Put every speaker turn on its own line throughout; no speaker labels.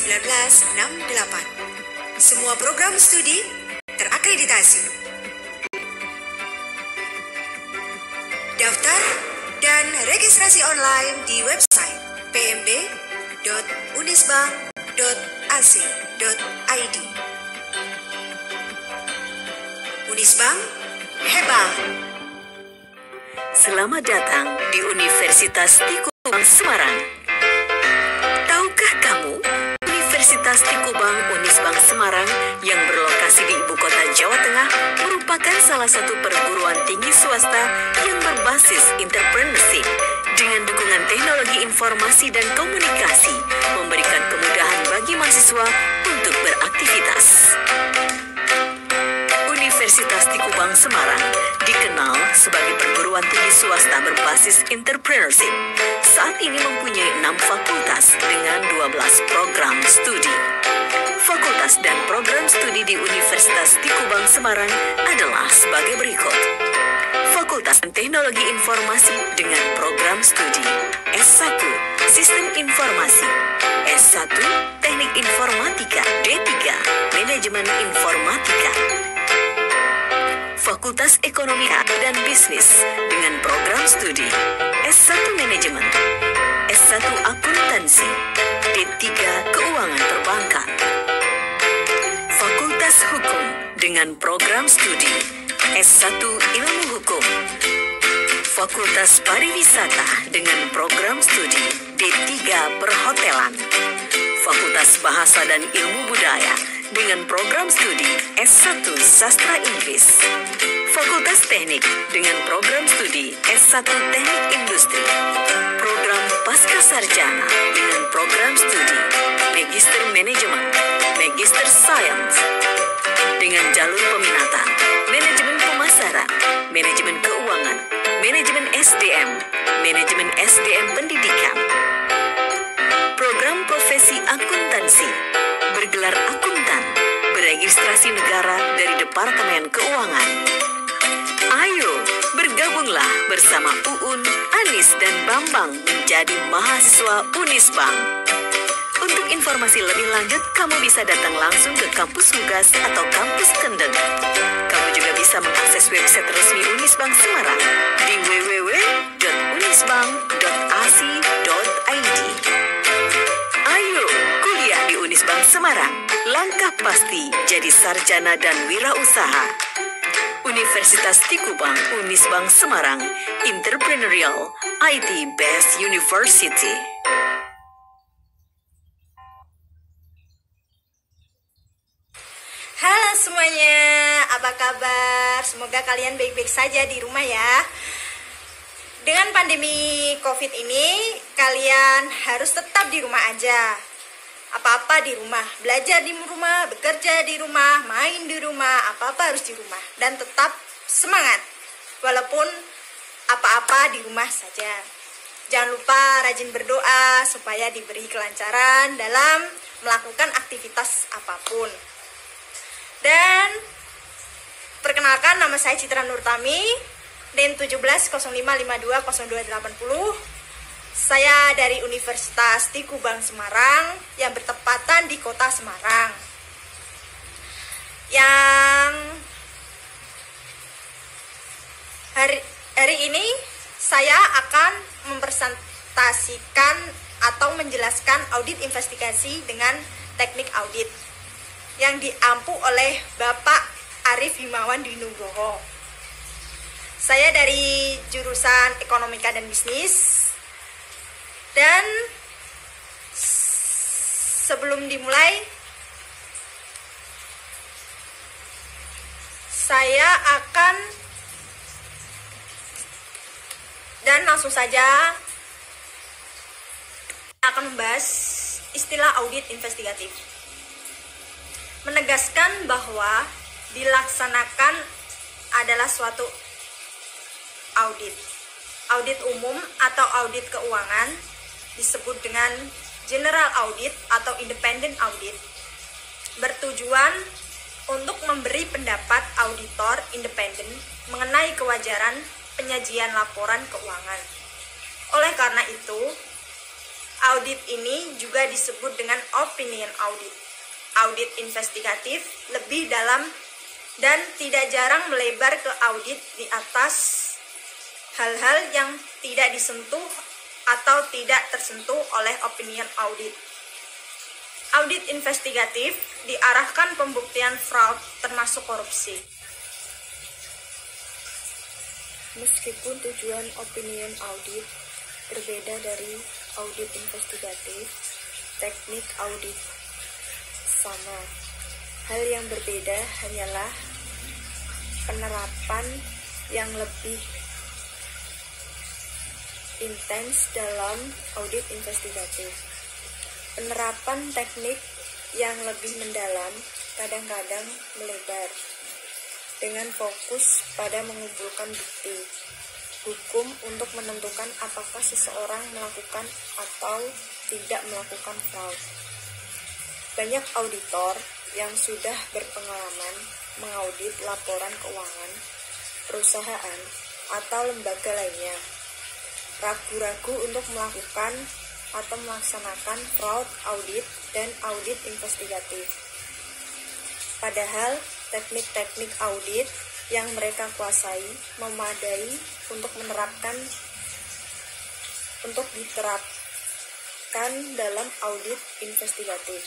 1968. Semua program studi terakreditasi. Daftar dan registrasi online di website pmb.unisbank.ac.id. Unisbank hebat.
Selamat datang di Universitas Tikubang Semarang. Tahukah kamu, Universitas Tikubang Unisbank Semarang yang berlokasi di Ibu Kota Jawa Tengah merupakan salah satu perguruan tinggi swasta yang berbasis entrepreneurship dengan dukungan teknologi informasi dan komunikasi, memberikan kemudahan bagi mahasiswa untuk beraktivitas. Universitas Tikubang Semarang dikenal sebagai perguruan tinggi swasta berbasis entrepreneurship. Saat ini mempunyai 6 fakultas dengan 12 program studi. Fakultas dan program studi di Universitas Tikubang Semarang adalah sebagai berikut. Fakultas Teknologi Informasi dengan program studi S1 Sistem Informasi, S1 Teknik Informatika, D3 Manajemen Informatika. Fakultas Ekonomi dan Bisnis dengan program studi S1 Manajemen, S1 Akuntansi, D3 Keuangan Perbankan. Fakultas Hukum dengan program studi S1 Ilmu Hukum. Fakultas Pariwisata dengan program studi D3 Perhotelan. Fakultas Bahasa dan Ilmu Budaya dengan program studi S1 Sastra Inggris. Fakultas Teknik dengan program studi S1 Teknik Industri. Program Pasca Sarjana dengan program studi Magister Manajemen, Magister Science. Dengan jalur peminatan Manajemen Pemasaran, Manajemen Keuangan, Manajemen SDM, Manajemen SDM Pendidikan. Program Profesi Akuntansi, bergelar akuntan, beregistrasi negara dari Departemen Keuangan. Ayo, bergabunglah bersama Uun, Anis, dan Bambang menjadi mahasiswa Unisbank. Untuk informasi lebih lanjut, kamu bisa datang langsung ke kampus Hugas atau kampus Kendeng. Kamu juga bisa mengakses website resmi Unisbank Semarang di www.unisbank.ac.id. Ayo, kuliah di Unisbank Semarang. Langkah pasti jadi sarjana dan wirausaha. Universitas Tikubang Unisbank Semarang, Entrepreneurial IT Best University.
Halo semuanya, apa kabar? Semoga kalian baik-baik saja di rumah ya. Dengan pandemi COVID ini, kalian harus tetap di rumah aja. Apa-apa di rumah, belajar di rumah, bekerja di rumah, main di rumah, apa-apa harus di rumah. Dan tetap semangat, walaupun apa-apa di rumah saja. Jangan lupa rajin berdoa supaya diberi kelancaran dalam melakukan aktivitas apapun. Dan perkenalkan, nama saya Citra Nurtami, NIM 1705520280. Saya dari Universitas Tikubang Semarang yang bertepatan di Kota Semarang. Yang hari ini saya akan mempresentasikan atau menjelaskan audit investigasi dengan teknik audit yang diampu oleh Bapak Arif Himawan Dinugroho. Saya dari jurusan Ekonomika dan Bisnis. Dan sebelum dimulai, saya akan langsung saja akan membahas istilah audit investigatif. Menegaskan bahwa dilaksanakan adalah suatu audit umum atau audit keuangan, disebut dengan general audit atau independent audit, bertujuan untuk memberi pendapat auditor independen mengenai kewajaran penyajian laporan keuangan. Oleh karena itu, Audit ini juga disebut dengan opinion audit. Audit investigatif lebih dalam dan tidak jarang melebar ke audit di atas hal-hal yang tidak disentuh atau tidak tersentuh oleh opinion audit. Audit investigatif diarahkan pembuktian fraud termasuk korupsi. Meskipun tujuan opinion audit berbeda dari audit investigatif, teknik audit sama. Hal yang berbeda hanyalah penerapan yang lebih intens dalam audit investigatif. Penerapan teknik yang lebih mendalam kadang-kadang melebar dengan fokus pada mengumpulkan bukti hukum untuk menentukan apakah seseorang melakukan atau tidak melakukan fraud. Banyak auditor yang sudah berpengalaman mengaudit laporan keuangan, perusahaan, atau lembaga lainnya ragu-ragu untuk melakukan atau melaksanakan fraud audit dan audit investigatif. Padahal teknik-teknik audit yang mereka kuasai memadai untuk diterapkan dalam audit investigatif.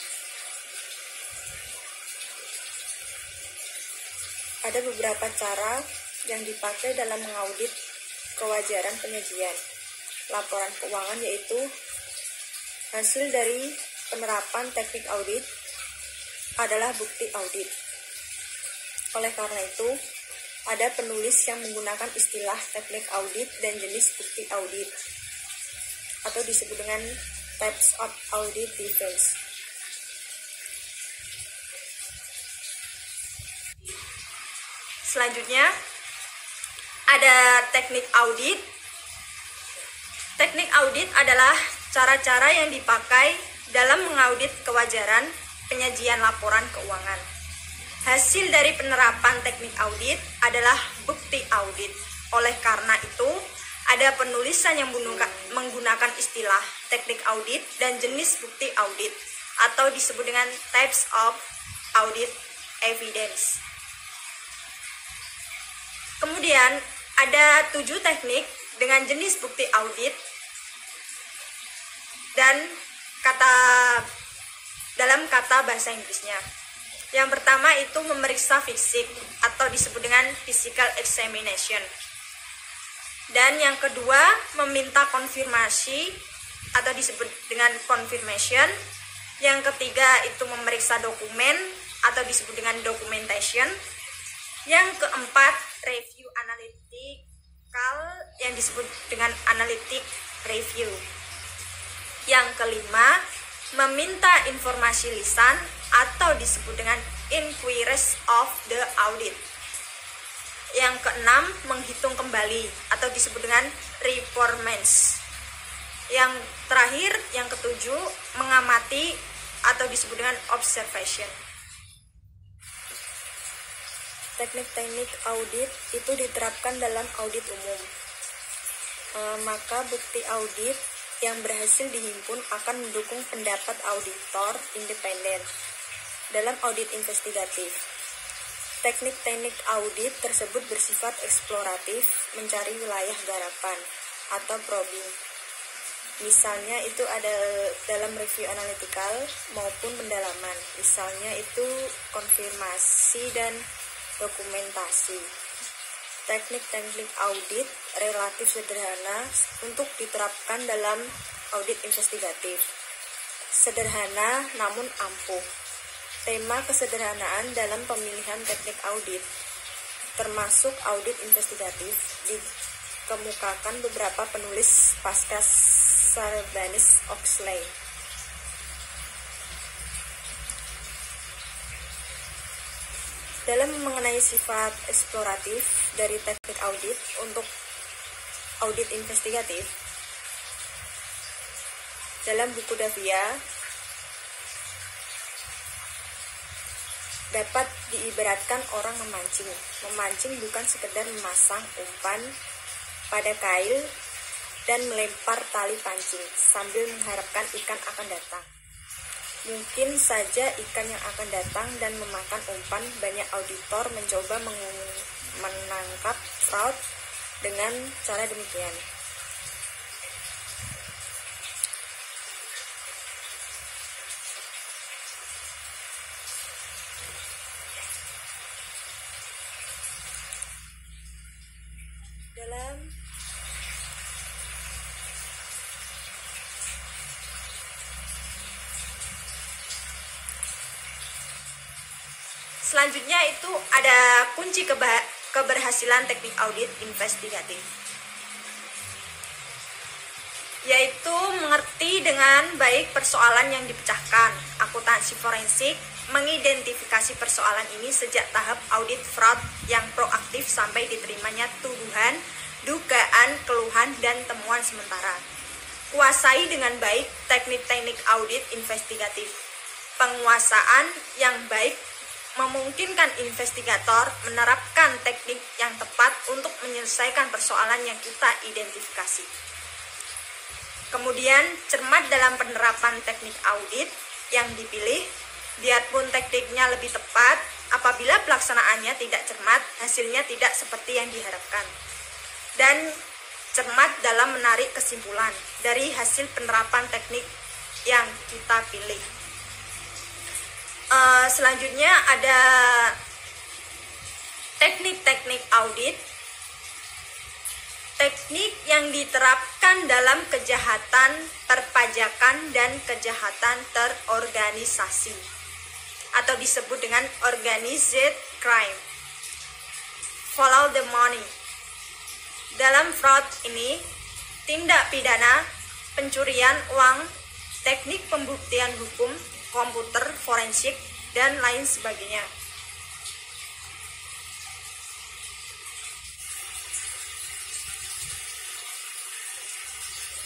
Ada beberapa cara yang dipakai dalam mengaudit kewajaran penyajian laporan keuangan, yaitu hasil dari penerapan teknik audit adalah bukti audit. Oleh karena itu, ada penulis yang menggunakan istilah teknik audit dan jenis bukti audit, atau disebut dengan types of audit defense. Selanjutnya, ada teknik audit. Teknik audit adalah cara-cara yang dipakai dalam mengaudit kewajaran penyajian laporan keuangan. Hasil dari penerapan teknik audit adalah bukti audit. Oleh karena itu, ada penulisan yang menggunakan istilah teknik audit dan jenis bukti audit, atau disebut dengan types of audit evidence. Kemudian, ada 7 teknik dengan jenis bukti audit dan dalam kata bahasa Inggrisnya. Yang pertama itu memeriksa fisik atau disebut dengan physical examination. Dan yang kedua meminta konfirmasi atau disebut dengan confirmation. Yang ketiga itu memeriksa dokumen atau disebut dengan documentation. Yang keempat review analytical yang disebut dengan analytic review. Yang kelima meminta informasi lisan atau disebut dengan inquiries of the audit. Yang keenam menghitung kembali atau disebut dengan performance. Yang terakhir, yang ketujuh, mengamati atau disebut dengan observation. Teknik-teknik audit itu diterapkan dalam audit umum. Maka bukti audit yang berhasil dihimpun akan mendukung pendapat auditor independen dalam audit investigatif. Teknik-teknik audit tersebut bersifat eksploratif, mencari wilayah garapan atau probing. Misalnya itu ada dalam review analytical maupun pendalaman. Misalnya itu konfirmasi dan dokumentasi. Teknik-teknik audit relatif sederhana untuk diterapkan dalam audit investigatif. Sederhana namun ampuh. Tema kesederhanaan dalam pemilihan teknik audit, termasuk audit investigatif, dikemukakan beberapa penulis pasca Sarbanes-Oxley. Dalam mengenai sifat eksploratif dari teknik audit untuk audit investigatif, dalam buku Davia dapat diibaratkan orang memancing. Memancing bukan sekedar memasang umpan pada kail, dan melempar tali pancing sambil mengharapkan ikan akan datang. Mungkin saja ikan yang akan datang dan memakan umpan. Banyak auditor mencoba menangkap fraud dengan cara demikian. Selanjutnya itu ada kunci keberhasilan teknik audit investigatif, yaitu mengerti dengan baik persoalan yang dipecahkan. Akuntansi forensik mengidentifikasi persoalan ini sejak tahap audit fraud yang proaktif sampai diterimanya tuduhan, dugaan, keluhan, dan temuan sementara. Kuasai dengan baik teknik-teknik audit investigatif. Penguasaan yang baik memungkinkan investigator menerapkan teknik yang tepat untuk menyelesaikan persoalan yang kita identifikasi. Kemudian, cermat dalam penerapan teknik audit yang dipilih, biarpun tekniknya lebih tepat, apabila pelaksanaannya tidak cermat, hasilnya tidak seperti yang diharapkan. Dan cermat dalam menarik kesimpulan dari hasil penerapan teknik yang kita pilih. Selanjutnya ada teknik-teknik audit. Teknik yang diterapkan dalam kejahatan perpajakan dan kejahatan terorganisasi atau disebut dengan organized crime. Follow the money. Dalam fraud ini, tindak pidana pencurian uang, teknik pembuktian hukum, komputer forensik, dan lain sebagainya.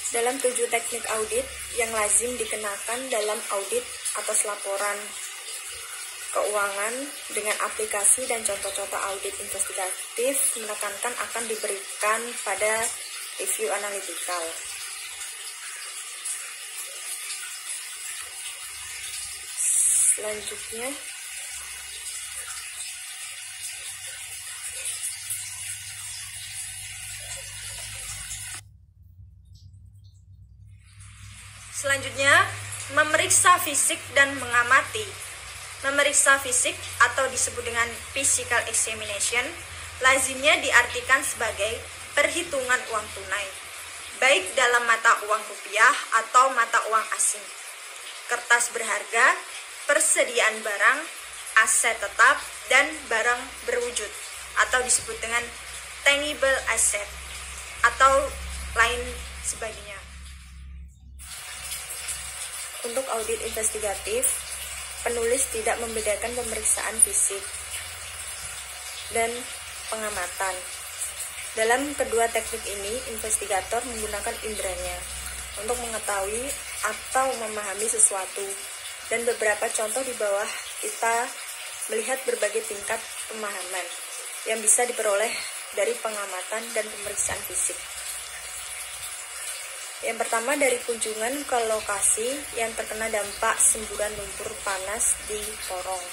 Dalam 7 teknik audit yang lazim dikenakan dalam audit atas laporan keuangan dengan aplikasi dan contoh-contoh audit investigatif menekankan akan diberikan pada review analytical. Selanjutnya, memeriksa fisik dan mengamati. Memeriksa fisik atau disebut dengan physical examination lazimnya diartikan sebagai perhitungan uang tunai, baik dalam mata uang rupiah atau mata uang asing, kertas berharga, persediaan barang, aset tetap, dan barang berwujud atau disebut dengan tangible asset atau lain sebagainya. Untuk audit investigatif, penulis tidak membedakan pemeriksaan fisik dan pengamatan. Dalam kedua teknik ini, investigator menggunakan inderanya untuk mengetahui atau memahami sesuatu. Dan beberapa contoh di bawah kita melihat berbagai tingkat pemahaman yang bisa diperoleh dari pengamatan dan pemeriksaan fisik. Yang pertama dari kunjungan ke lokasi yang terkena dampak semburan lumpur panas di Porong,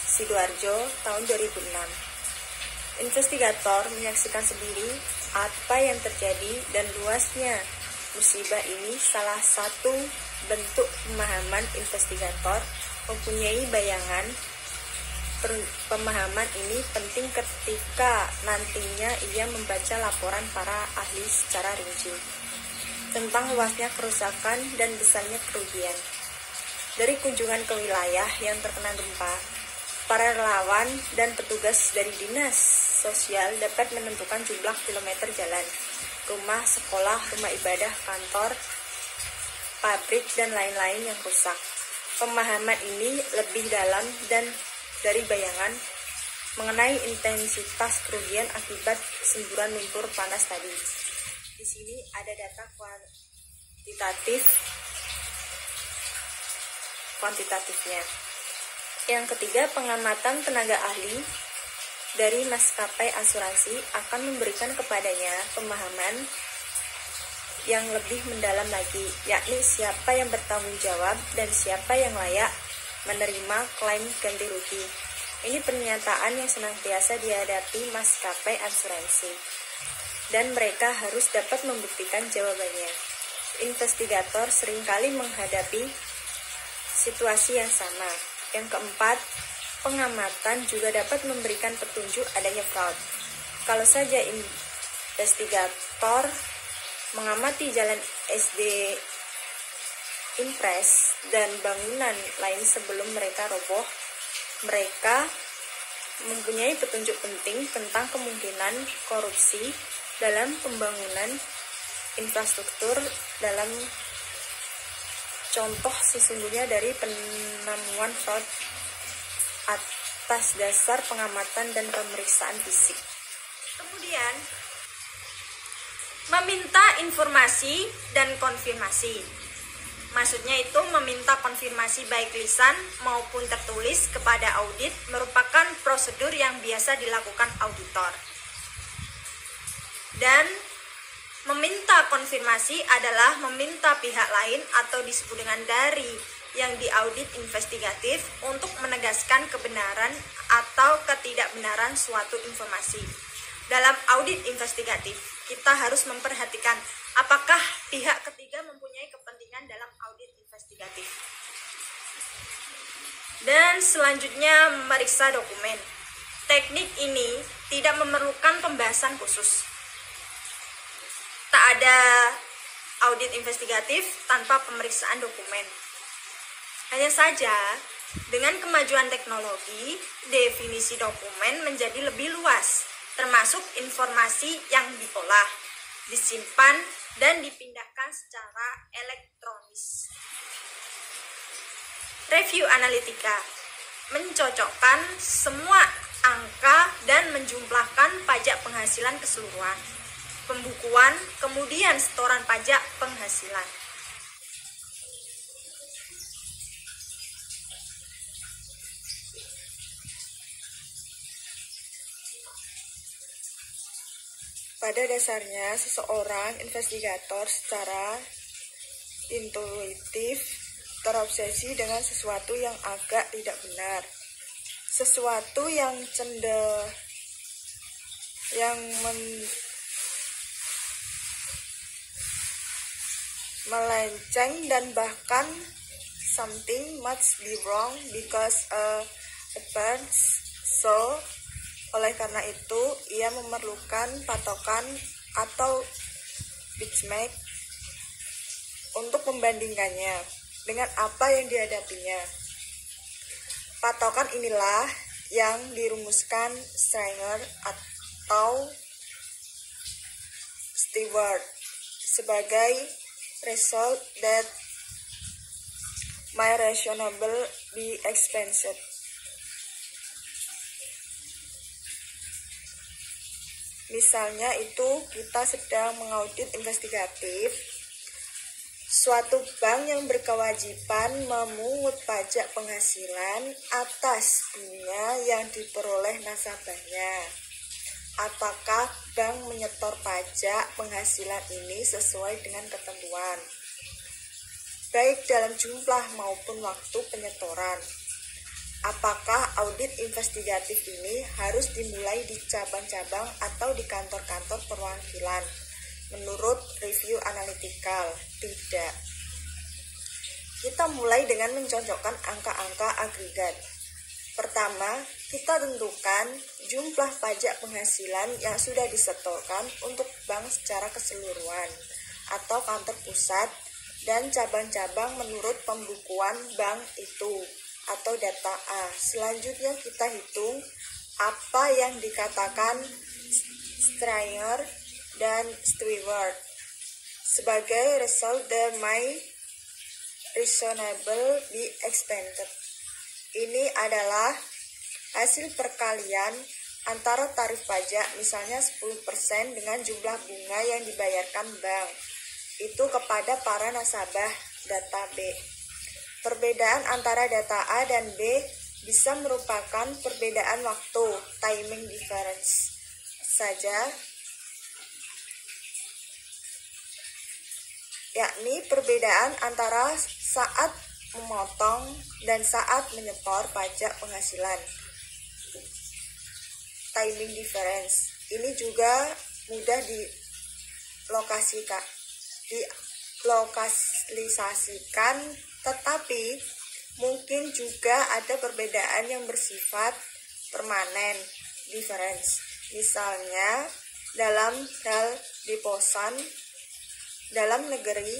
Sidoarjo tahun 2006. Investigator menyaksikan sendiri apa yang terjadi dan luasnya musibah ini. Salah satu bentuk pemahaman investigator mempunyai bayangan. Pemahaman ini penting ketika nantinya ia membaca laporan para ahli secara rinci tentang luasnya kerusakan dan besarnya kerugian. Dari kunjungan ke wilayah yang terkena gempa, para relawan dan petugas dari dinas sosial dapat menentukan jumlah kilometer jalan, rumah, sekolah, rumah ibadah, kantor, pabrik, dan lain-lain yang rusak. Pemahaman ini lebih dalam dan dari bayangan mengenai intensitas kerugian akibat semburan lumpur panas tadi. Di sini ada data kuantitatifnya. Yang ketiga, pengamatan tenaga ahli dari maskapai asuransi akan memberikan kepadanya pemahaman yang lebih mendalam lagi, yakni siapa yang bertanggung jawab dan siapa yang layak menerima klaim ganti rugi. Ini pernyataan yang senantiasa dihadapi maskapai asuransi, dan mereka harus dapat membuktikan jawabannya. Investigator seringkali menghadapi situasi yang sama. Yang keempat, pengamatan juga dapat memberikan petunjuk adanya fraud. Kalau saja investigator mengamati jalan SD Impres dan bangunan lain sebelum mereka roboh, mereka mempunyai petunjuk penting tentang kemungkinan korupsi dalam pembangunan infrastruktur dalam contoh sesungguhnya dari penemuan fraud atas dasar pengamatan dan pemeriksaan fisik. Kemudian, meminta informasi dan konfirmasi. Maksudnya itu meminta konfirmasi baik lisan maupun tertulis kepada audit merupakan prosedur yang biasa dilakukan auditor. Dan meminta konfirmasi adalah meminta pihak lain atau disebut dengan dari yang diaudit investigatif untuk menegaskan kebenaran atau ketidakbenaran suatu informasi. Dalam audit investigatif, kita harus memperhatikan apakah pihak ketiga mempunyai kepentingan dalam audit investigatif. Dan selanjutnya memeriksa dokumen. Teknik ini tidak memerlukan pembahasan khusus. Tak ada audit investigatif tanpa pemeriksaan dokumen. Hanya saja, dengan kemajuan teknologi, definisi dokumen menjadi lebih luas, termasuk informasi yang diolah, disimpan, dan dipindahkan secara elektronis. Review analitika mencocokkan semua angka dan menjumlahkan pajak penghasilan keseluruhan, pembukuan, kemudian setoran pajak penghasilan. Pada dasarnya, seseorang investigator secara intuitif terobsesi dengan sesuatu yang agak tidak benar, sesuatu yang melenceng dan bahkan something must be wrong because appears so. Oleh karena itu, ia memerlukan patokan atau benchmark untuk membandingkannya dengan apa yang dihadapinya. Patokan inilah yang dirumuskan Stringer atau Stewart sebagai result that may reasonably be expected. Misalnya itu kita sedang mengaudit investigatif suatu bank yang berkewajiban memungut pajak penghasilan atas bunga yang diperoleh nasabahnya. Apakah bank menyetor pajak penghasilan ini sesuai dengan ketentuan, baik dalam jumlah maupun waktu penyetoran? Apakah audit investigatif ini harus dimulai di cabang-cabang atau di kantor-kantor perwakilan? Menurut review analytical, tidak. Kita mulai dengan mencocokkan angka-angka agregat. Pertama, kita tentukan jumlah pajak penghasilan yang sudah disetorkan untuk bank secara keseluruhan atau kantor pusat dan cabang-cabang menurut pembukuan bank itu atau data A. Selanjutnya kita hitung apa yang dikatakan Stringer dan Stewart sebagai result that may reasonably be expected. Ini adalah hasil perkalian antara tarif pajak, misalnya 10% dengan jumlah bunga yang dibayarkan bank itu kepada para nasabah data B. Perbedaan antara data A dan B bisa merupakan perbedaan waktu, timing difference saja. yakni perbedaan antara saat memotong dan saat menyetor pajak penghasilan. Timing difference. Ini juga mudah dilokalisasikan, tetapi mungkin juga ada perbedaan yang bersifat permanen difference. Misalnya dalam hal deposan dalam negeri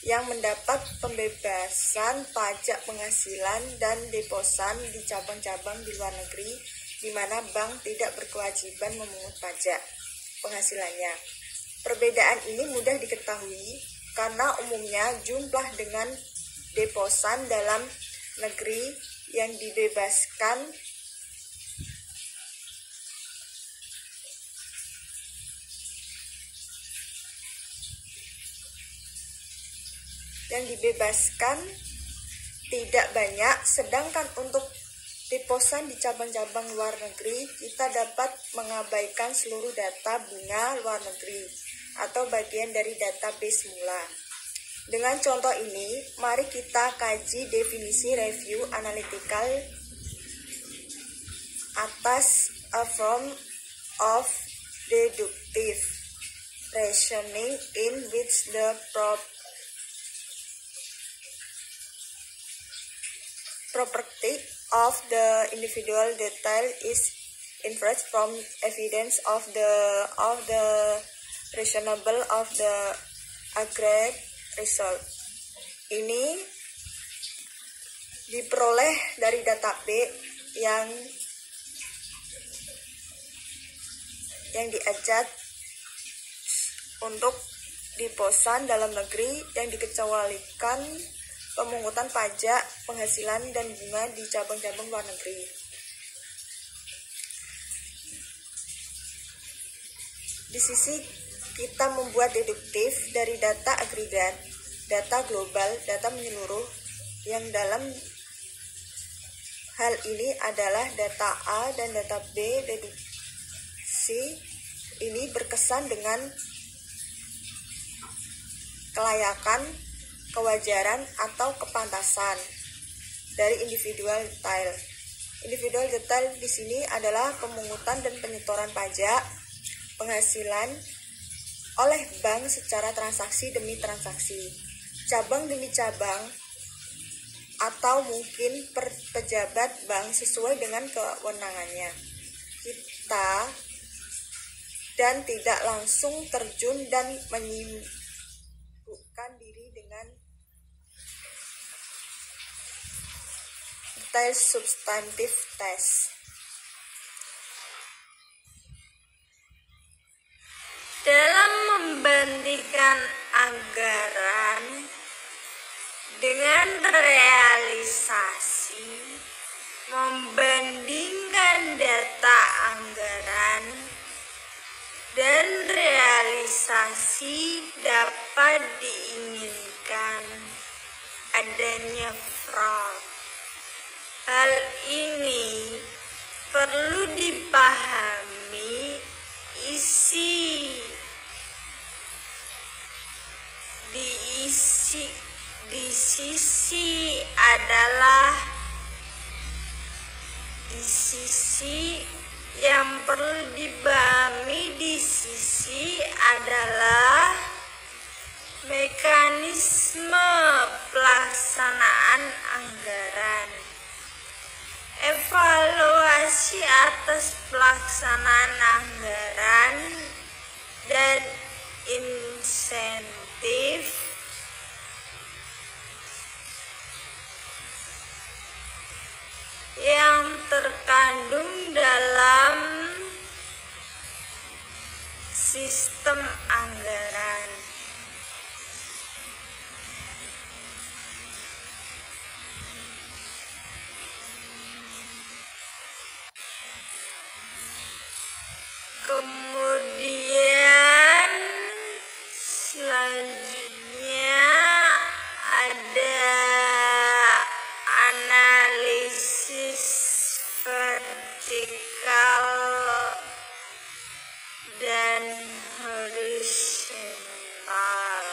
yang mendapat pembebasan pajak penghasilan dan deposan di cabang-cabang di luar negeri di mana bank tidak berkewajiban memungut pajak penghasilannya. Perbedaan ini mudah diketahui karena umumnya jumlah dengan deposan dalam negeri yang dibebaskan tidak banyak, sedangkan untuk deposan di cabang-cabang luar negeri kita dapat mengabaikan seluruh data bunga luar negeri atau bagian dari database mula. Dengan contoh ini, mari kita kaji definisi review analytical atas a form of deductive reasoning in which the property of the individual detail is inferred from evidence of the reasonable of the aggregate result. Ini diperoleh dari data B yang diajak untuk deposan dalam negeri yang dikecualikan pemungutan pajak penghasilan dan bunga di cabang-cabang luar negeri. Di sisi kita membuat deduktif dari data agregat, data global, data menyeluruh yang dalam hal ini adalah data A dan data B. Deduksi ini berkesan dengan kelayakan, kewajaran atau kepantasan dari individual detail. Individual detail di sini adalah pemungutan dan penyetoran pajak penghasilan oleh bank secara transaksi demi transaksi, cabang demi cabang, atau mungkin pejabat bank sesuai dengan kewenangannya. Kita dan tidak langsung terjun dan menyibukkan diri dengan detail substantif test. Dalam membandingkan anggaran dengan realisasi, membandingkan data anggaran dan realisasi dapat diinginkan adanya fraud. Hal ini perlu dipahami di sisi yang perlu dipahami di sisi adalah mekanisme pelaksanaan anggaran, evaluasi atas pelaksanaan anggaran dan insentif yang terkandung dalam sistem anggaran. Kemudian selanjutnya ada analisis vertikal dan horizontal.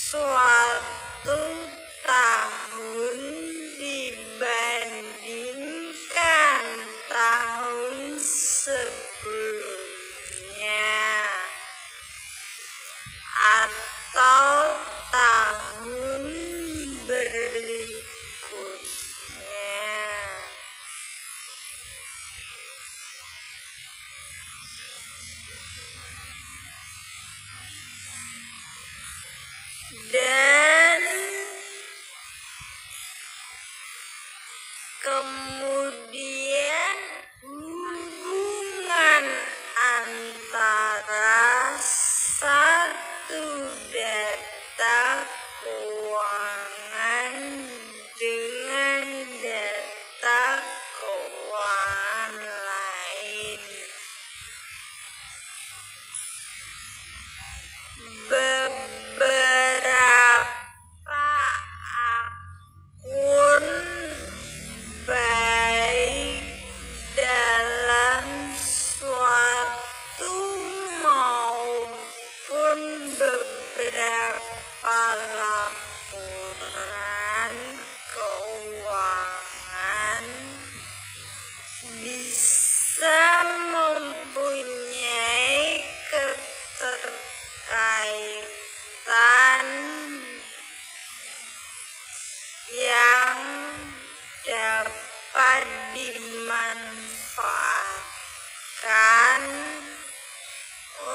suatu tahun dibandingkan tahun sebelumnya atau tahun berikutnya. Dan kemudian hubungan antara satu data keuangan dengan data keuangan lain. Beberapa akun baik dalam suatu maupun beberapa laporan keuangan bisa mempunyai keterkaitan yang dapat dimanfaatkan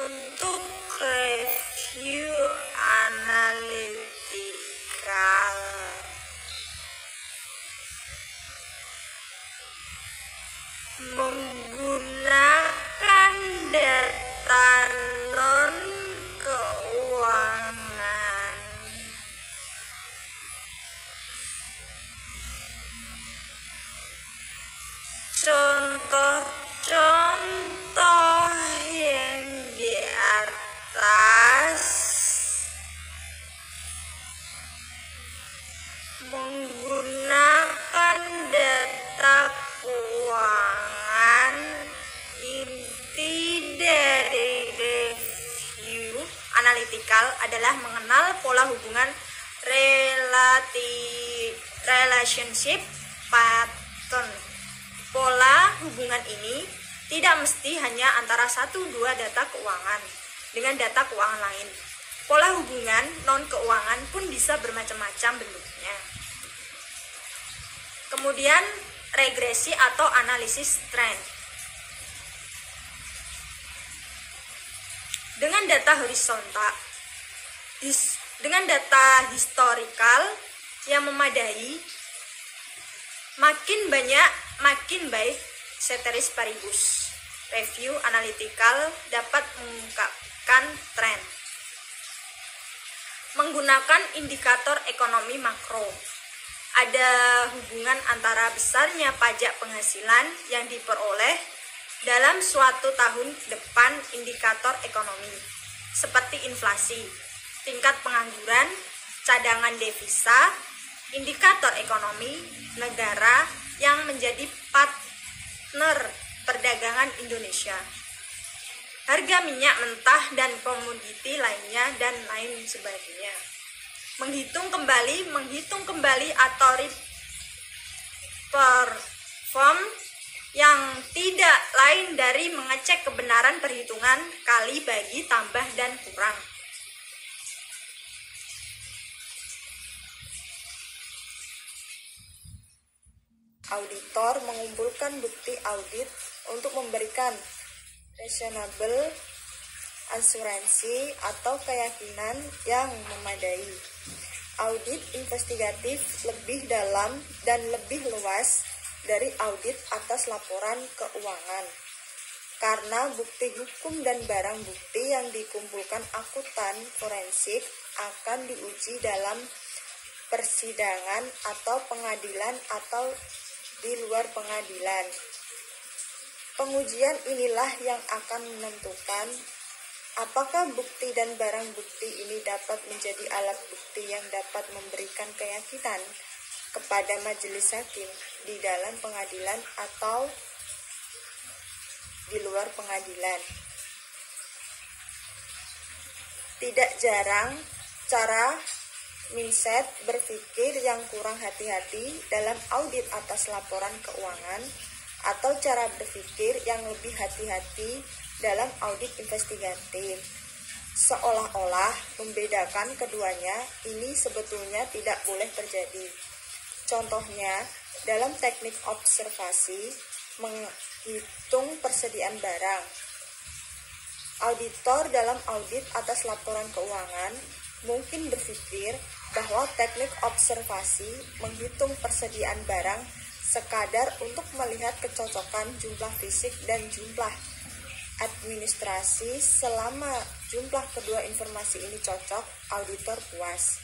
untuk review analitikal. Menggunakan data non keuangan. Contoh-contoh yang di atas menggunakan data keuangan. Inti dari review analitikal adalah mengenal pola hubungan relationship pattern. Pola hubungan ini tidak mesti hanya antara 1-2 data keuangan dengan data keuangan lain. Pola hubungan non-keuangan pun bisa bermacam-macam bentuknya. Kemudian regresi atau analisis tren. Dengan data horizontal, dengan data historikal yang memadai, makin baik ceteris paribus. Review analitikal dapat mengungkapkan tren. Menggunakan indikator ekonomi makro. Ada hubungan antara besarnya pajak penghasilan yang diperoleh dalam suatu tahun depan indikator ekonomi, seperti inflasi, tingkat pengangguran, cadangan devisa, indikator ekonomi negara yang menjadi partner perdagangan Indonesia, harga minyak mentah dan komoditi lainnya, dan lain sebagainya. Menghitung kembali atau perform yang tidak lain dari mengecek kebenaran perhitungan kali bagi tambah dan kurang. Auditor mengumpulkan bukti audit untuk memberikan reasonable asuransi atau keyakinan yang memadai. Audit investigatif lebih dalam dan lebih luas dari audit atas laporan keuangan, karena bukti hukum dan barang bukti yang dikumpulkan akuntan forensik akan diuji dalam persidangan atau pengadilan atau di luar pengadilan. Pengujian inilah yang akan menentukan apakah bukti dan barang bukti ini dapat menjadi alat bukti yang dapat memberikan keyakinan kepada majelis hakim di dalam pengadilan atau di luar pengadilan. Tidak jarang cara mindset berpikir yang kurang hati-hati dalam audit atas laporan keuangan atau cara berpikir yang lebih hati-hati dalam audit investigatif. Seolah-olah membedakan keduanya ini sebetulnya tidak boleh terjadi. Contohnya, dalam teknik observasi menghitung persediaan barang. Auditor dalam audit atas laporan keuangan mungkin berpikir bahwa teknik observasi menghitung persediaan barang sekadar untuk melihat kecocokan jumlah fisik dan jumlah administrasi. Selama jumlah kedua informasi ini cocok, auditor puas.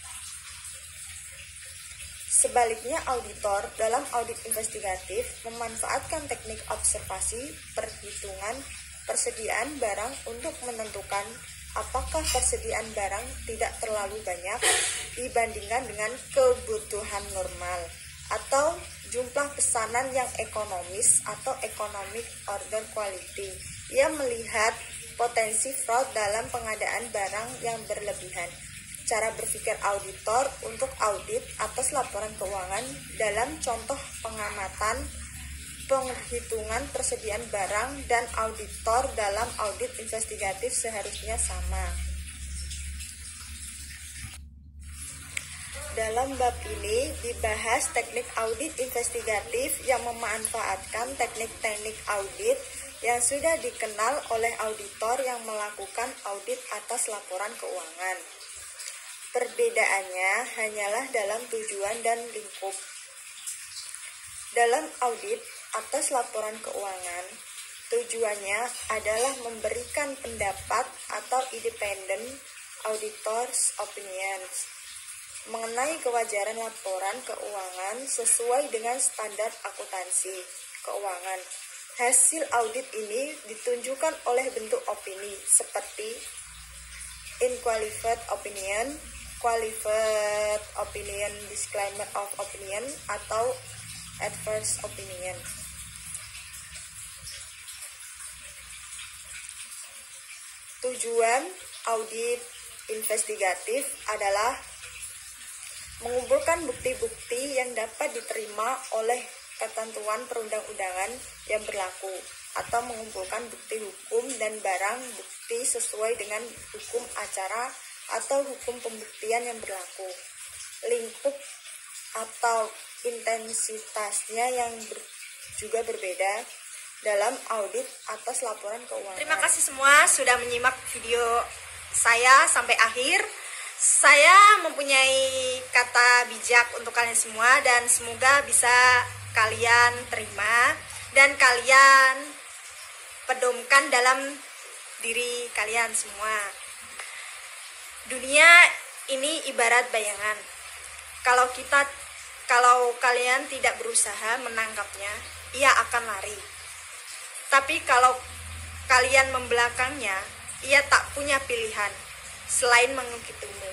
Sebaliknya, auditor dalam audit investigatif memanfaatkan teknik observasi perhitungan persediaan barang untuk menentukan apakah persediaan barang tidak terlalu banyak dibandingkan dengan kebutuhan normal, atau jumlah pesanan yang ekonomis atau economic order quality. Ia melihat potensi fraud dalam pengadaan barang yang berlebihan. Cara berpikir auditor untuk audit atas laporan keuangan dalam contoh pengamatan penghitungan persediaan barang dan auditor dalam audit investigatif seharusnya sama. Dalam bab ini dibahas teknik audit investigatif yang memanfaatkan teknik-teknik audit yang sudah dikenal oleh auditor yang melakukan audit atas laporan keuangan. Perbedaannya hanyalah dalam tujuan dan lingkup. Dalam audit atas laporan keuangan, tujuannya adalah memberikan pendapat atau independent auditor's opinions mengenai kewajaran laporan keuangan sesuai dengan standar akuntansi keuangan. Hasil audit ini ditunjukkan oleh bentuk opini seperti unqualified opinion, qualified opinion, disclaimer of opinion, atau adverse opinion. Tujuan audit investigatif adalah mengumpulkan bukti-bukti yang dapat diterima oleh ketentuan perundang-undangan yang berlaku, atau mengumpulkan bukti hukum dan barang bukti sesuai dengan hukum acara atau hukum pembuktian yang berlaku. Lingkup atau intensitasnya yang juga berbeda dalam audit atas laporan keuangan. Terima kasih semua sudah menyimak video saya sampai akhir. Saya mempunyai kata bijak untuk kalian semua dan semoga bisa kalian terima dan kalian pedomkan dalam diri kalian semua. Dunia ini ibarat bayangan. Kalau kalian tidak berusaha menangkapnya, ia akan lari. Tapi kalau kalian membelakangnya, ia tak punya pilihan selain mengikutimu.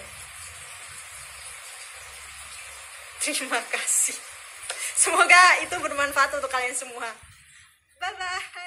Terima kasih. Semoga itu bermanfaat untuk kalian semua. Bye-bye.